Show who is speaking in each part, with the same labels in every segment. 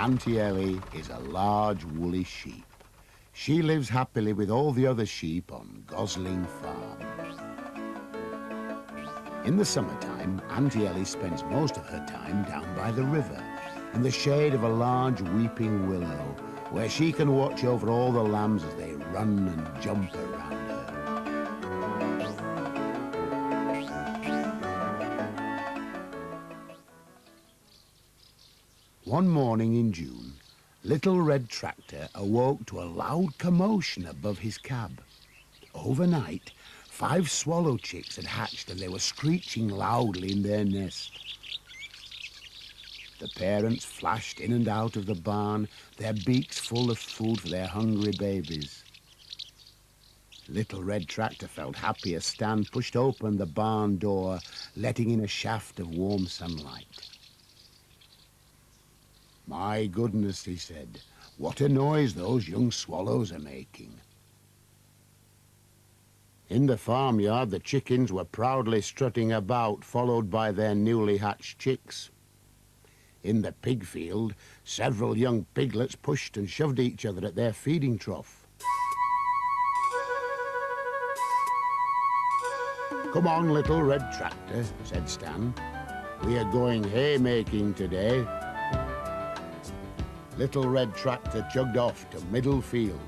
Speaker 1: Auntie Ellie is a large woolly sheep. She lives happily with all the other sheep on Gosling Farm. In the summertime, Auntie Ellie spends most of her time down by the river, in the shade of a large weeping willow, where she can watch over all the lambs as they run and jump around her. One morning in June, Little Red Tractor awoke to a loud commotion above his cab. Overnight, 5 swallow chicks had hatched and they were screeching loudly in their nest. The parents flashed in and out of the barn, their beaks full of food for their hungry babies. Little Red Tractor felt happy as Stan pushed open the barn door, letting in a shaft of warm sunlight. "My goodness," he said, "what a noise those young swallows are making." In the farmyard, the chickens were proudly strutting about, followed by their newly hatched chicks. In the pig field, several young piglets pushed and shoved each other at their feeding trough. "Come on, Little Red Tractor," said Stan. "We are going haymaking today." Little Red Tractor chugged off to Middle Field.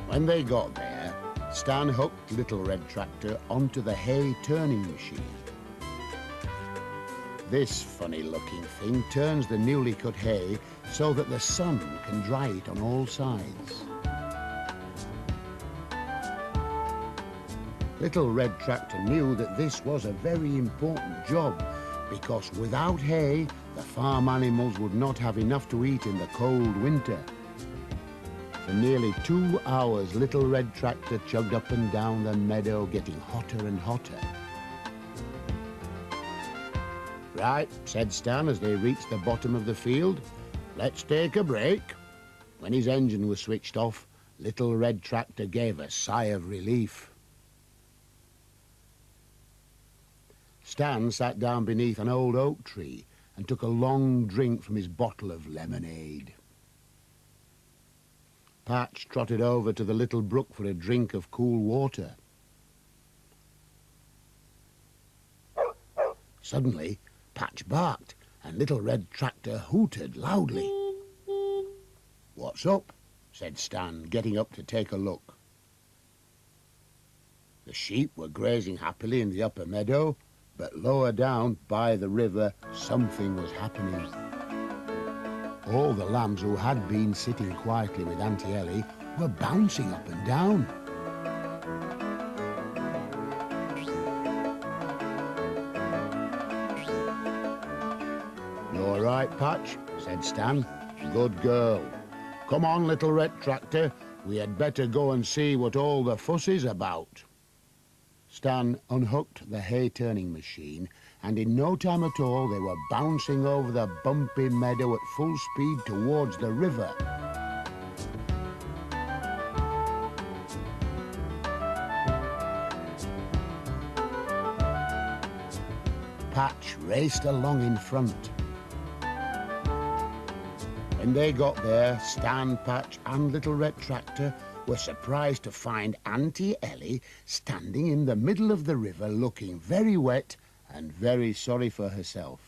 Speaker 1: When they got there, Stan hooked Little Red Tractor onto the hay turning machine. This funny-looking thing turns the newly cut hay so that the sun can dry it on all sides. Little Red Tractor knew that this was a very important job because without hay, the farm animals would not have enough to eat in the cold winter. For nearly 2 hours, Little Red Tractor chugged up and down the meadow, getting hotter and hotter. "Right," said Stan as they reached the bottom of the field. "Let's take a break." When his engine was switched off, Little Red Tractor gave a sigh of relief. Stan sat down beneath an old oak tree and took a long drink from his bottle of lemonade. Patch trotted over to the little brook for a drink of cool water. Suddenly, Patch barked and Little Red Tractor hooted loudly. "What's up?" said Stan, getting up to take a look. The sheep were grazing happily in the upper meadow, but lower down by the river, something was happening. All the lambs who had been sitting quietly with Auntie Ellie were bouncing up and down. "You all right, Patch?" said Stan. "Good girl. Come on, Little Red Tractor. We had better go and see what all the fuss is about." Stan unhooked the hay-turning machine, and in no time at all they were bouncing over the bumpy meadow at full speed towards the river. Patch raced along in front. When they got there, Stan, Patch and Little Red Tractor were surprised to find Auntie Ellie standing in the middle of the river looking very wet and very sorry for herself.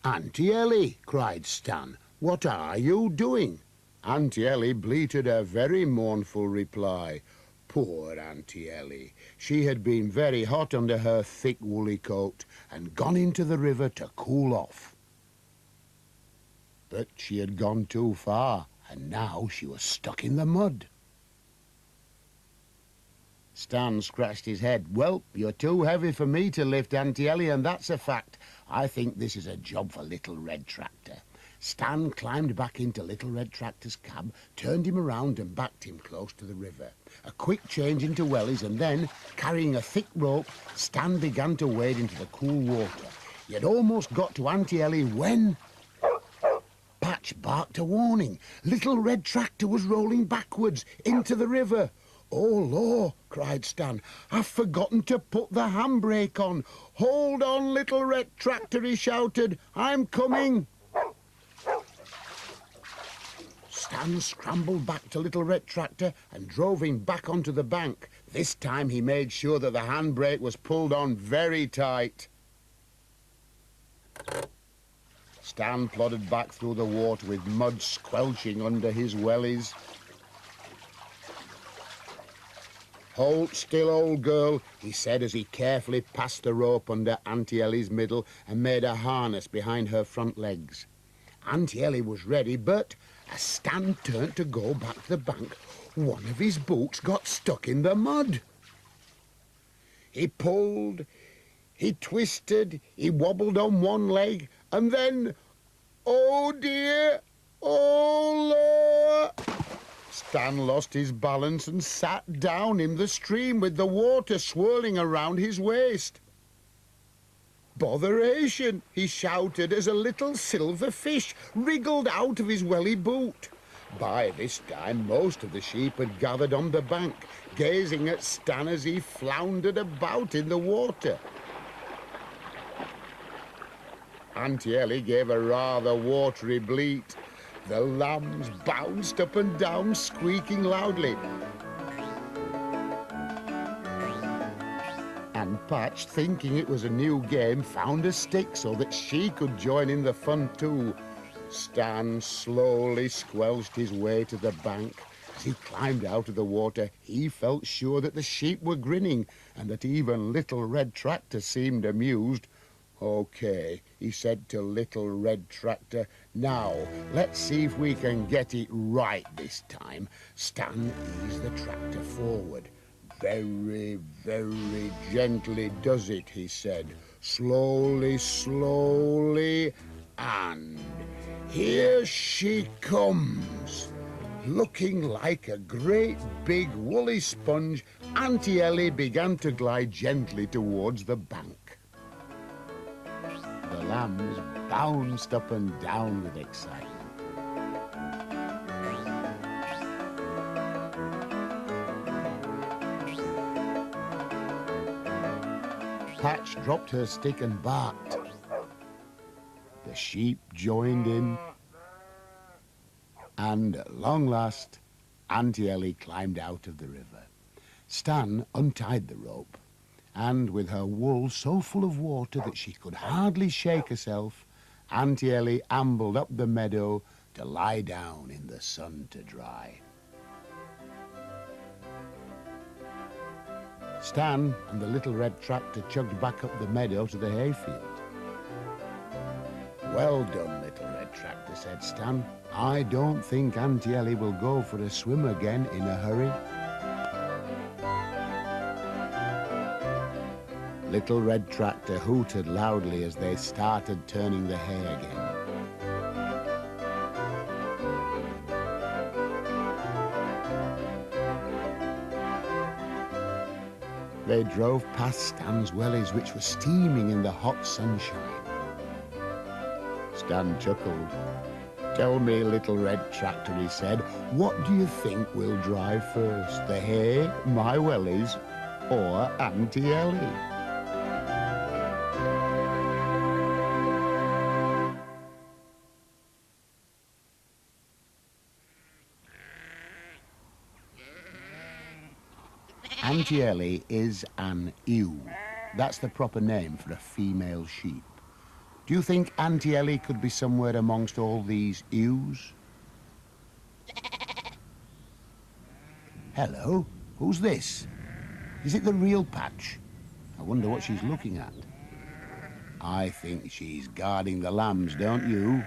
Speaker 1: "Auntie Ellie," cried Stan, "what are you doing?" Auntie Ellie bleated a very mournful reply. Poor Auntie Ellie. She had been very hot under her thick woolly coat and gone into the river to cool off. But she had gone too far, and now she was stuck in the mud. Stan scratched his head. "Well, you're too heavy for me to lift, Auntie Ellie, and that's a fact. I think this is a job for Little Red Tractor." Stan climbed back into Little Red Tractor's cab, turned him around and backed him close to the river. A quick change into wellies, and then, carrying a thick rope, Stan began to wade into the cool water. He had almost got to Auntie Ellie when Patch barked a warning. Little Red Tractor was rolling backwards into the river. "Oh, Lord," cried Stan. "I've forgotten to put the handbrake on. Hold on, little red tractor," he shouted. "I'm coming." Stan scrambled back to Little Red Tractor and drove him back onto the bank. This time he made sure that the handbrake was pulled on very tight. Stan plodded back through the water with mud squelching under his wellies. "Hold still, old girl," he said as he carefully passed the rope under Auntie Ellie's middle and made a harness behind her front legs. Auntie Ellie was ready, but as Stan turned to go back to the bank, one of his boots got stuck in the mud. He pulled, he twisted, he wobbled on one leg, and then, oh dear, oh Lord! Stan lost his balance and sat down in the stream with the water swirling around his waist. "Botheration!" he shouted as a little silver fish wriggled out of his welly boot. By this time, most of the sheep had gathered on the bank, gazing at Stan as he floundered about in the water. Auntie Ellie gave a rather watery bleat. The lambs bounced up and down, squeaking loudly. And Patch, thinking it was a new game, found a stick so that she could join in the fun too. Stan slowly squelched his way to the bank. As he climbed out of the water, he felt sure that the sheep were grinning and that even Little Red Tractor seemed amused. "Okay," he said to Little Red Tractor. "Now, let's see if we can get it right this time." Stan eased the tractor forward. "Very, very gently does it," he said. "Slowly, slowly, and here she comes." Looking like a great big woolly sponge, Auntie Ellie began to glide gently towards the bank. The lambs bounced up and down with excitement. Patch dropped her stick and barked. The sheep joined in, and at long last, Auntie Ellie climbed out of the river. Stan untied the rope, and with her wool so full of water that she could hardly shake herself, Auntie Ellie ambled up the meadow to lie down in the sun to dry. Stan and the Little Red Tractor chugged back up the meadow to the hayfield. "Well done, Little Red Tractor," said Stan. "I don't think Auntie Ellie will go for a swim again in a hurry." Little Red Tractor hooted loudly as they started turning the hay again. They drove past Stan's wellies, which were steaming in the hot sunshine. Stan chuckled. "Tell me, Little Red Tractor," he said, "what do you think will drive first, the hay, my wellies, or Auntie Ellie?" Auntie Ellie is an ewe. That's the proper name for a female sheep. Do you think Auntie Ellie could be somewhere amongst all these ewes? Hello, who's this? Is it the real Patch? I wonder what she's looking at. I think she's guarding the lambs, don't you?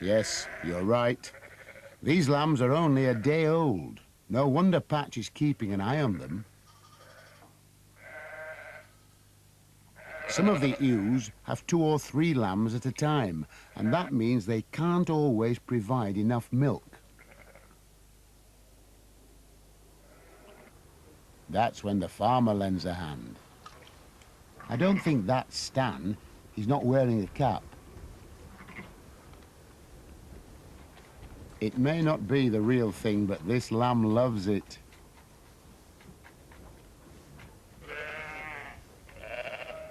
Speaker 1: Yes, you're right. These lambs are only a day old. No wonder Patch is keeping an eye on them. Some of the ewes have 2 or 3 lambs at a time, and that means they can't always provide enough milk. That's when the farmer lends a hand. I don't think that's Stan. He's not wearing a cap. It may not be the real thing, but this lamb loves it.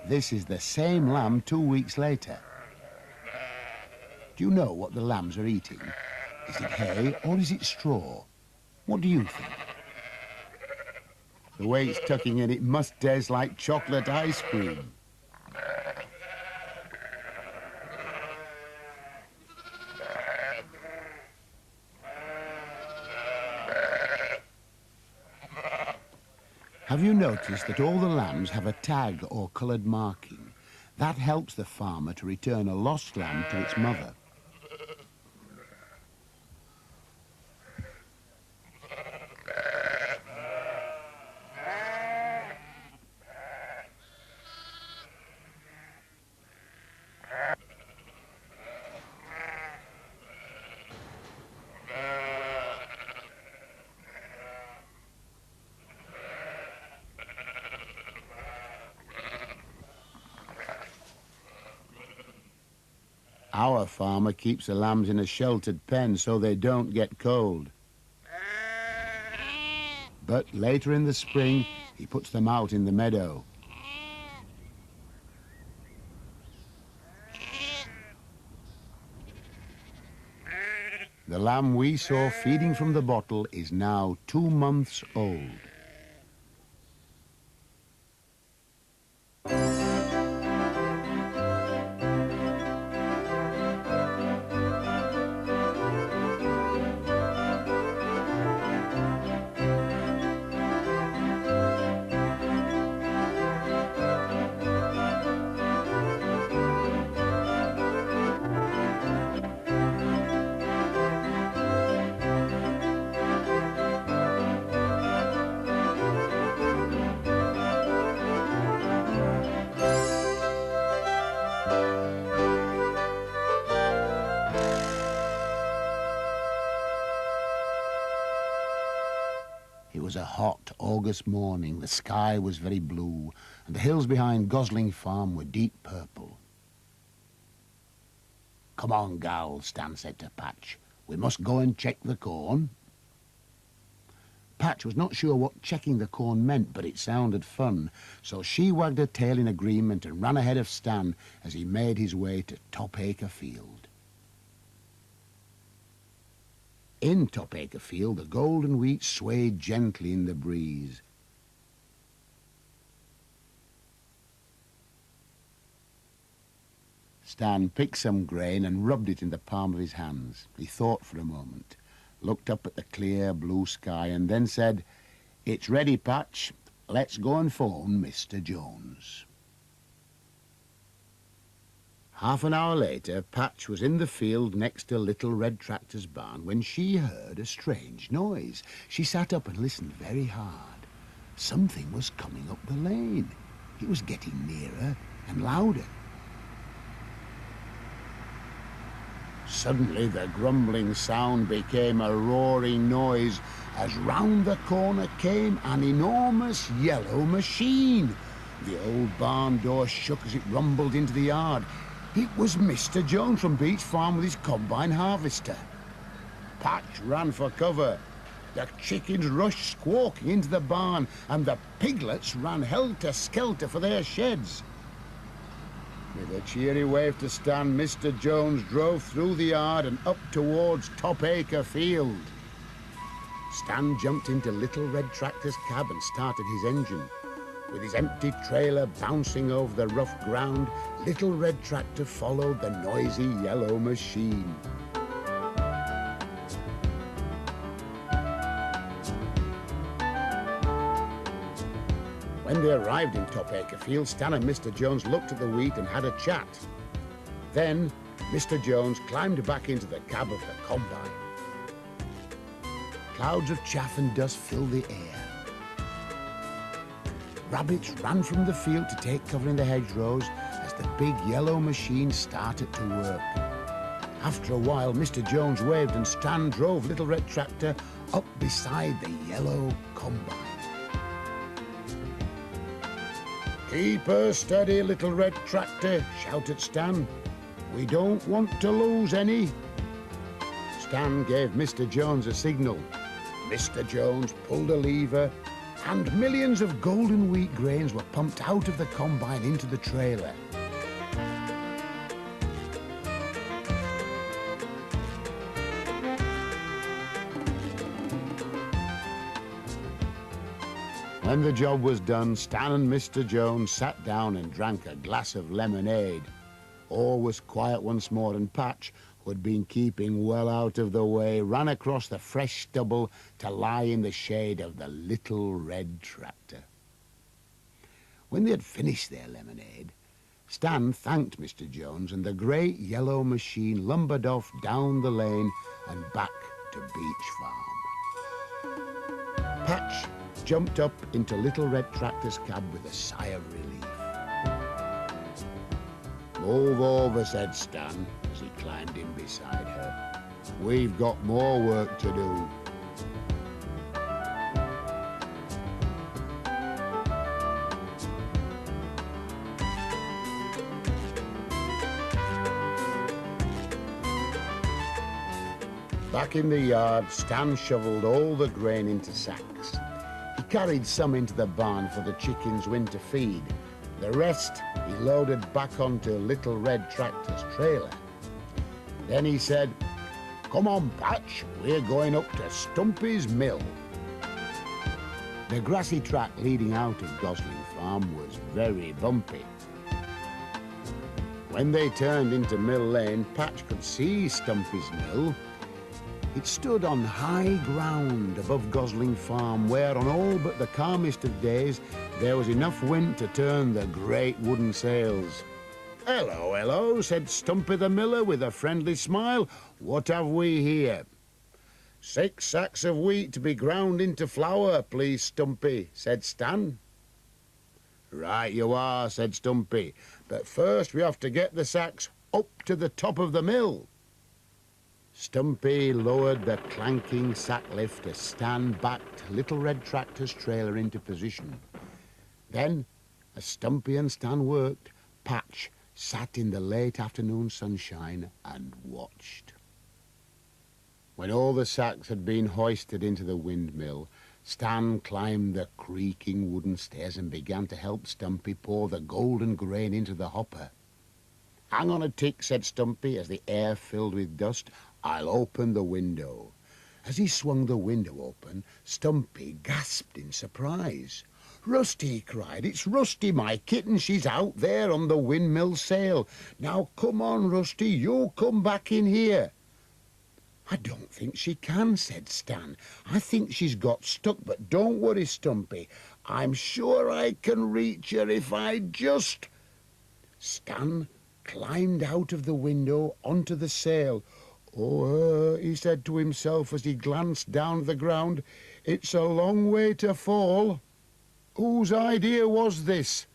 Speaker 1: This is the same lamb 2 weeks later. Do you know what the lambs are eating? Is it hay or is it straw? What do you think? The way it's tucking in, it must taste like chocolate ice cream. Have you noticed that all the lambs have a tag or coloured marking? That helps the farmer to return a lost lamb to its mother. Our farmer keeps the lambs in a sheltered pen so they don't get cold. But later in the spring, he puts them out in the meadow. The lamb we saw feeding from the bottle is now 2 months old. It was a hot August morning. The sky was very blue, and the hills behind Gosling Farm were deep purple. "Come on, gal," Stan said to Patch. "We must go and check the corn." Patch was not sure what checking the corn meant, but it sounded fun, so she wagged her tail in agreement and ran ahead of Stan as he made his way to Topacre Field. In Topacre Field, the golden wheat swayed gently in the breeze. Stan picked some grain and rubbed it in the palm of his hands. He thought for a moment, looked up at the clear blue sky, and then said, "It's ready, Patch. Let's go and phone Mr. Jones." Half an hour later, Patch was in the field next to Little Red Tractor's barn when she heard a strange noise. She sat up and listened very hard. Something was coming up the lane. It was getting nearer and louder. Suddenly, the grumbling sound became a roaring noise as round the corner came an enormous yellow machine. The old barn door shook as it rumbled into the yard. It was Mr. Jones from Beach Farm with his combine harvester. Patch ran for cover. The chickens rushed squawking into the barn, and the piglets ran helter-skelter for their sheds. With a cheery wave to Stan, Mr. Jones drove through the yard and up towards Topacre Field. Stan jumped into Little Red Tractor's cab and started his engine. With his empty trailer bouncing over the rough ground, Little Red Tractor followed the noisy yellow machine. When they arrived in Topacre Field, Stan and Mr. Jones looked at the wheat and had a chat. Then Mr. Jones climbed back into the cab of the combine. Clouds of chaff and dust filled the air. Rabbits ran from the field to take cover in the hedgerows as the big yellow machine started to work. After a while, Mr. Jones waved and Stan drove Little Red Tractor up beside the yellow combine. "Keep her steady, Little Red Tractor," shouted Stan. "We don't want to lose any." Stan gave Mr. Jones a signal. Mr. Jones pulled a lever, and millions of golden wheat grains were pumped out of the combine into the trailer. When the job was done, Stan and Mr. Jones sat down and drank a glass of lemonade. All was quiet once more, and Patch, who had been keeping well out of the way, ran across the fresh stubble to lie in the shade of the little red tractor. When they had finished their lemonade, Stan thanked Mr. Jones, and the great yellow machine lumbered off down the lane and back to Beach Farm. Patch jumped up into Little Red Tractor's cab with a sigh of relief. "Move over," said Stan as he climbed in beside her. "We've got more work to do." Back in the yard, Stan shoveled all the grain into sacks. He carried some into the barn for the chickens' winter feed. The rest he loaded back onto Little Red Tractor's trailer. Then he said, "Come on, Patch, we're going up to Stumpy's mill." The grassy track leading out of Gosling Farm was very bumpy. When they turned into Mill Lane, Patch could see Stumpy's mill. It stood on high ground above Gosling Farm, where on all but the calmest of days there was enough wind to turn the great wooden sails. "Hello, hello," said Stumpy the miller with a friendly smile. "What have we here?" "6 sacks of wheat to be ground into flour, please, Stumpy," said Stan. "Right you are," said Stumpy, "but first we have to get the sacks up to the top of the mill." Stumpy lowered the clanking sack lift as Stan backed Little Red Tractor's trailer into position. Then, as Stumpy and Stan worked, Patch sat in the late afternoon sunshine and watched. When all the sacks had been hoisted into the windmill, Stan climbed the creaking wooden stairs and began to help Stumpy pour the golden grain into the hopper. "Hang on a tick," said Stumpy as the air filled with dust. "I'll open the window." As he swung the window open, Stumpy gasped in surprise. "Rusty," he cried, "it's Rusty, my kitten. She's out there on the windmill sail. Now come on, Rusty, you come back in here." "I don't think she can," said Stan. "I think she's got stuck, but don't worry, Stumpy. I'm sure I can reach her if I just—" Stan climbed out of the window onto the sail. "Oh, he said to himself as he glanced down at the ground, "it's a long way to fall. Whose idea was this?"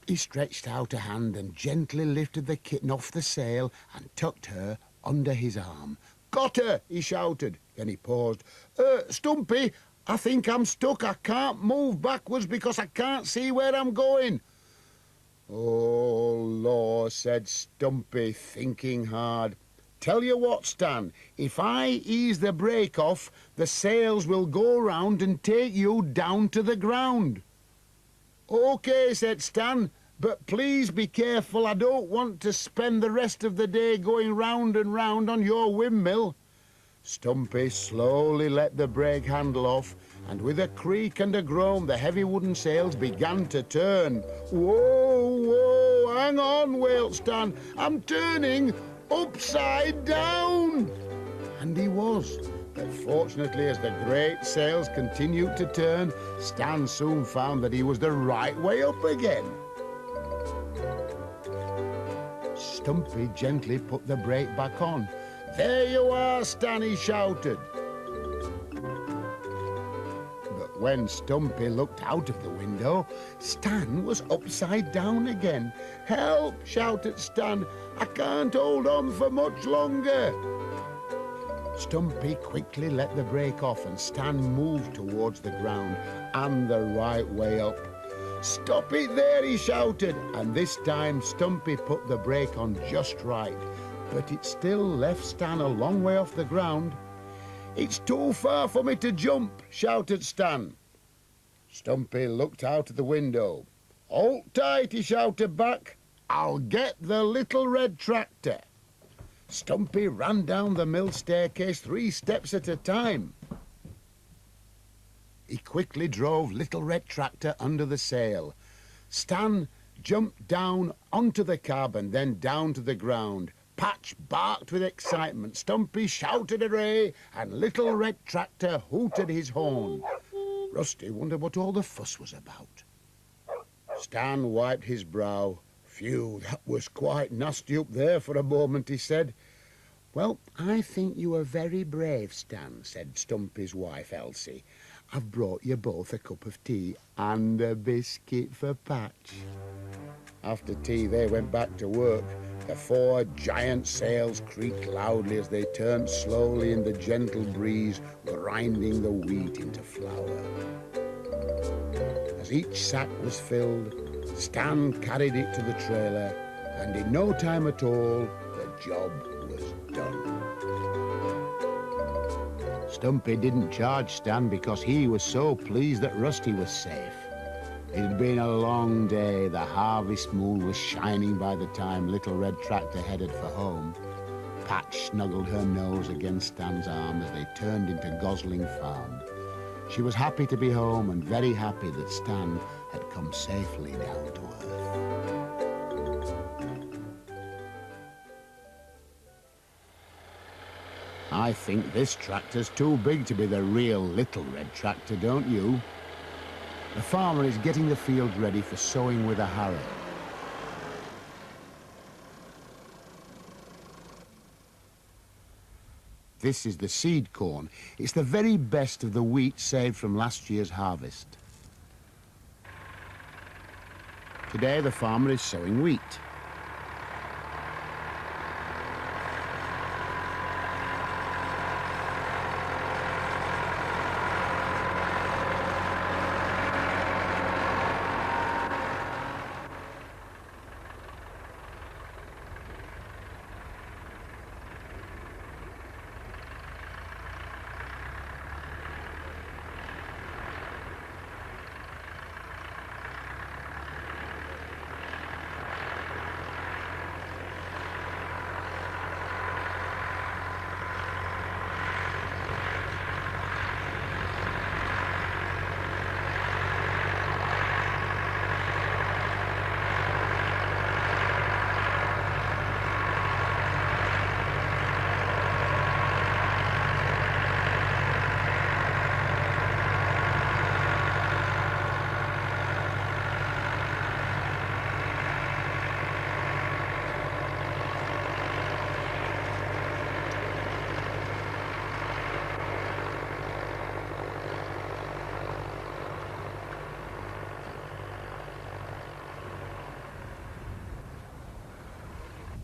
Speaker 1: He stretched out a hand and gently lifted the kitten off the sail and tucked her under his arm. "Got her!" he shouted. Then he paused. Stumpy, I think I'm stuck. I can't move backwards because I can't see where I'm going." "Oh, Lord," said Stumpy, thinking hard. "Tell you what, Stan, if I ease the brake off, the sails will go round and take you down to the ground." "OK," said Stan, "but please be careful. I don't want to spend the rest of the day going round and round on your windmill." Stumpy slowly let the brake handle off, and with a creak and a groan, the heavy wooden sails began to turn. "Whoa, whoa, hang on," wailed Stan. "I'm turning upside down." And he was. But fortunately, as the great sails continued to turn, Stan soon found that he was the right way up again. Stumpy gently put the brake back on. "There you are, Stan," he shouted. But when Stumpy looked out of the window, Stan was upside down again. "Help!" shouted Stan. "I can't hold on for much longer." Stumpy quickly let the brake off and Stan moved towards the ground and the right way up. "Stop it there!" he shouted, and this time Stumpy put the brake on just right, but it still left Stan a long way off the ground. It's too far for me to jump, shouted Stan. Stumpy looked out of the window. Hold tight, he shouted back. I'll get the little red tractor. Stumpy ran down the mill staircase 3 steps at a time. He quickly drove little red tractor under the sail. Stan jumped down onto the cab and then down to the ground. Patch barked with excitement, Stumpy shouted hooray, and little red tractor hooted his horn. Rusty wondered what all the fuss was about. Stan wiped his brow. Phew, that was quite nasty up there for a moment, he said. Well, I think you are very brave, Stan, said Stumpy's wife, Elsie. I've brought you both a cup of tea and a biscuit for Patch. After tea, they went back to work. The 4 giant sails creaked loudly as they turned slowly in the gentle breeze, grinding the wheat into flour. As each sack was filled, Stan carried it to the trailer, and in no time at all, the job was done. Stumpy didn't charge Stan because he was so pleased that Rusty was safe. It had been a long day. The harvest moon was shining by the time little red tractor headed for home. Patch snuggled her nose against Stan's arm as they turned into Gosling Farm. She was happy to be home and very happy that Stan had come safely down to earth. I think this tractor's too big to be the real little red tractor, don't you? The farmer is getting the field ready for sowing with a harrow. This is the seed corn. It's the very best of the wheat saved from last year's harvest. Today the farmer is sowing wheat.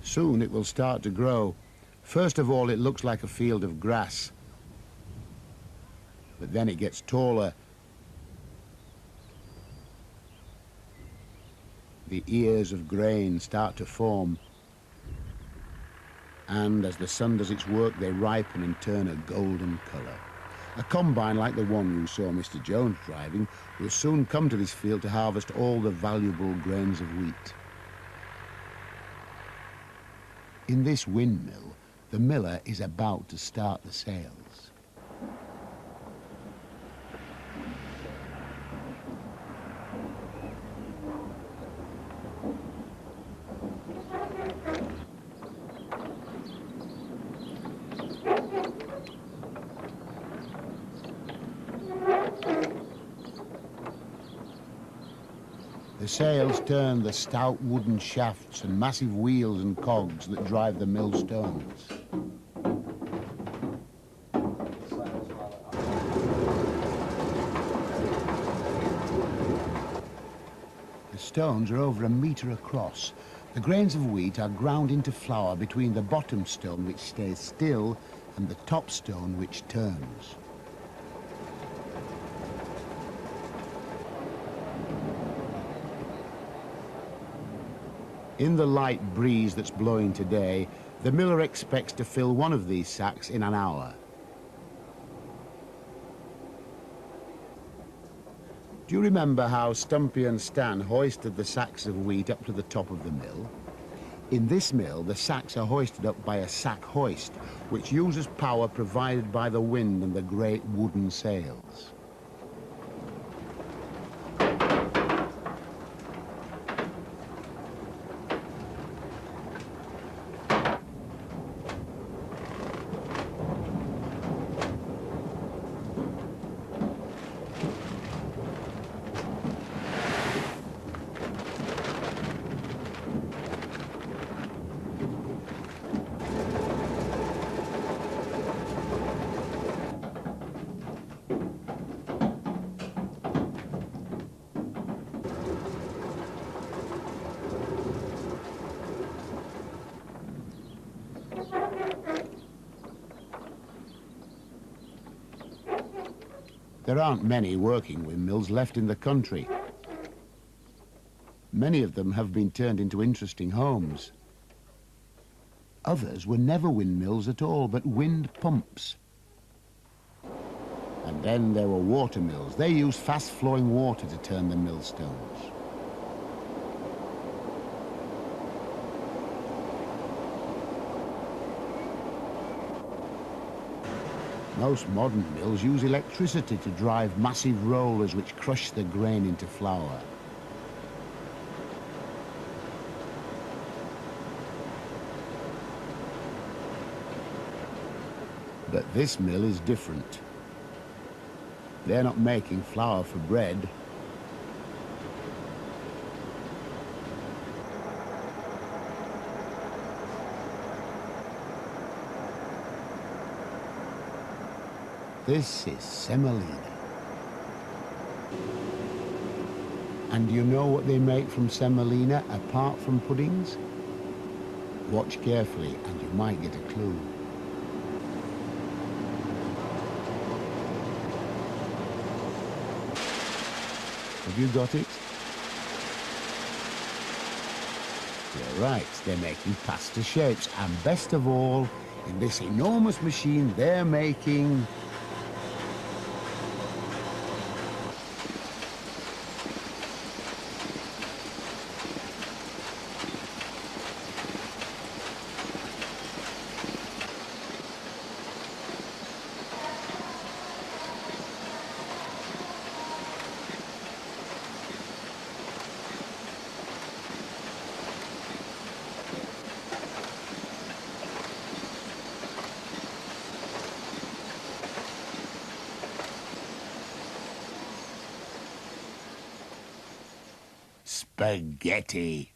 Speaker 1: Soon it will start to grow. First of all, it looks like a field of grass. But then it gets taller. The ears of grain start to form. And as the sun does its work, they ripen and turn a golden colour. A combine like the one you saw Mr. Jones driving will soon come to this field to harvest all the valuable grains of wheat. In this windmill, the miller is about to start the sails. The sails turn the stout wooden shafts and massive wheels and cogs that drive the mill stones. The stones are over 1 metre across. The grains of wheat are ground into flour between the bottom stone, which stays still, and the top stone, which turns. In the light breeze that's blowing today, the miller expects to fill one of these sacks in an hour. Do you remember how Stumpy and Stan hoisted the sacks of wheat up to the top of the mill? In this mill, the sacks are hoisted up by a sack hoist, which uses power provided by the wind and the great wooden sails. There aren't many working windmills left in the country. Many of them have been turned into interesting homes. Others were never windmills at all, but wind pumps. And then there were water mills. They used fast-flowing water to turn the millstones. Most modern mills use electricity to drive massive rollers which crush the grain into flour. But this mill is different. They're not making flour for bread. This is semolina. And do you know what they make from semolina apart from puddings? Watch carefully and you might get a clue. Have you got it? You're right, they're making pasta shapes, and best of all, in this enormous machine they're making spaghetti.